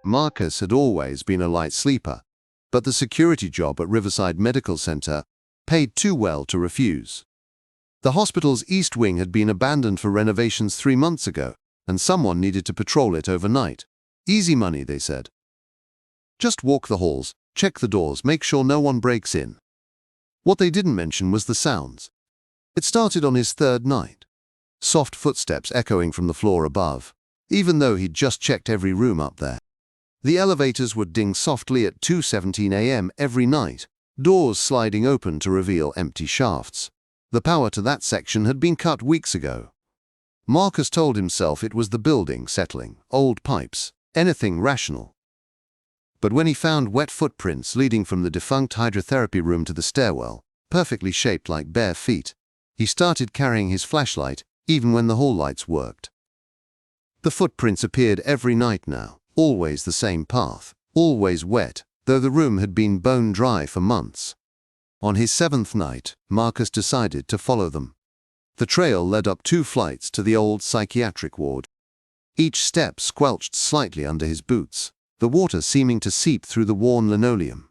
Marcus had always been a light sleeper, but the security job at Riverside Medical Center paid too well to refuse. The hospital's east wing had been abandoned for renovations 3 months ago, and someone needed to patrol it overnight. Easy money, they said. Just walk the halls, check the doors, make sure no one breaks in. What they didn't mention was the sounds. It started on his 3rd night. Soft footsteps echoing from the floor above, even though he'd just checked every room up there. The elevators would ding softly at 2:17 a.m. every night, doors sliding open to reveal empty shafts. The power to that section had been cut weeks ago. Marcus told himself it was the building settling, old pipes, anything rational. But when he found wet footprints leading from the defunct hydrotherapy room to the stairwell, perfectly shaped like bare feet, he started carrying his flashlight even when the hall lights worked. The footprints appeared every night now, always the same path, always wet, though the room had been bone dry for months. On his 7th night, Marcus decided to follow them. The trail led up 2 flights to the old psychiatric ward. Each step squelched slightly under his boots, the water seeming to seep through the worn linoleum.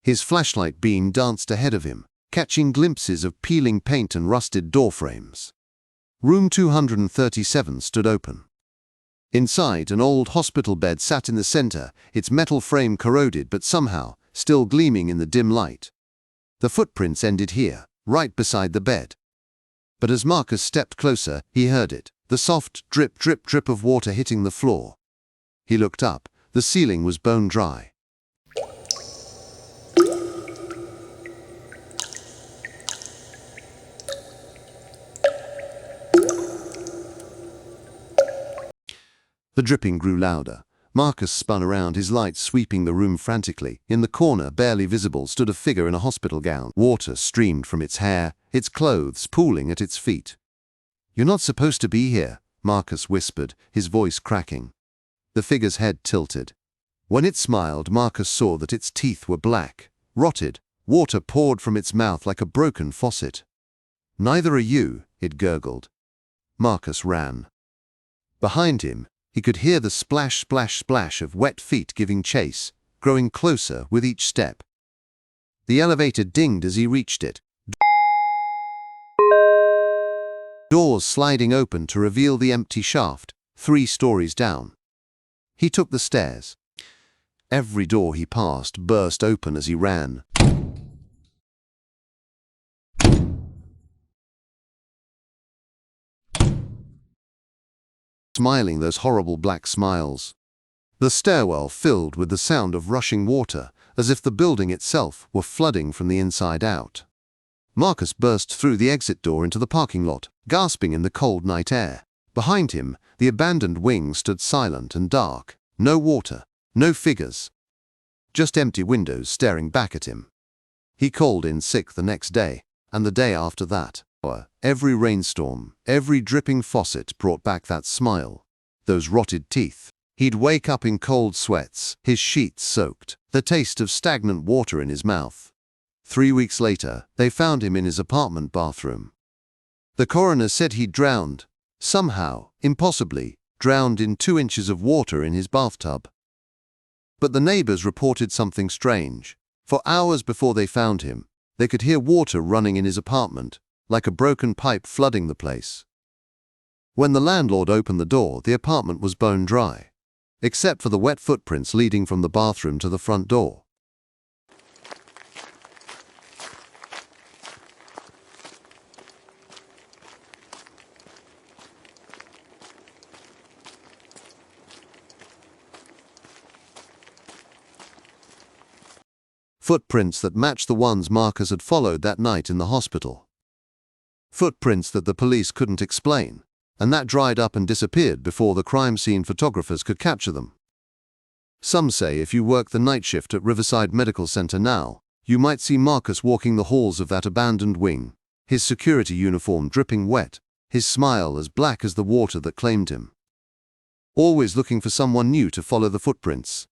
His flashlight beam danced ahead of him, catching glimpses of peeling paint and rusted door frames. Room 237 stood open. Inside, an old hospital bed sat in the center, its metal frame corroded but somehow still gleaming in the dim light. The footprints ended here, right beside the bed. But as Marcus stepped closer, he heard it, the soft drip, drip, drip of water hitting the floor. He looked up. The ceiling was bone dry. The dripping grew louder. Marcus spun around, his light sweeping the room frantically. In the corner, barely visible, stood a figure in a hospital gown. Water streamed from its hair, its clothes pooling at its feet. "You're not supposed to be here," Marcus whispered, his voice cracking. The figure's head tilted. When it smiled, Marcus saw that its teeth were black, rotted. Water poured from its mouth like a broken faucet. "Neither are you," it gurgled. Marcus ran. Behind him, he could hear the splash, splash, splash of wet feet giving chase, growing closer with each step. The elevator dinged as he reached it, doors sliding open to reveal the empty shaft, 3 stories down. He took the stairs. Every door he passed burst open as he ran. Smiling those horrible black smiles. The stairwell filled with the sound of rushing water, as if the building itself were flooding from the inside out. Marcus burst through the exit door into the parking lot, gasping in the cold night air. Behind him, the abandoned wing stood silent and dark. No water, no figures. Just empty windows staring back at him. He called in sick the next day, and the day after that. Every rainstorm, every dripping faucet brought back that smile, those rotted teeth. He'd wake up in cold sweats, his sheets soaked, the taste of stagnant water in his mouth. 3 weeks later, they found him in his apartment bathroom. The coroner said he'd drowned, somehow, impossibly, drowned in 2 inches of water in his bathtub. But the neighbors reported something strange. For hours before they found him, they could hear water running in his apartment, like a broken pipe flooding the place. When the landlord opened the door, the apartment was bone dry, except for the wet footprints leading from the bathroom to the front door. Footprints that matched the ones Marcus had followed that night in the hospital. Footprints that the police couldn't explain, and that dried up and disappeared before the crime scene photographers could capture them. Some say if you work the night shift at Riverside Medical Center now, you might see Marcus walking the halls of that abandoned wing, his security uniform dripping wet, his smile as black as the water that claimed him. Always looking for someone new to follow the footprints.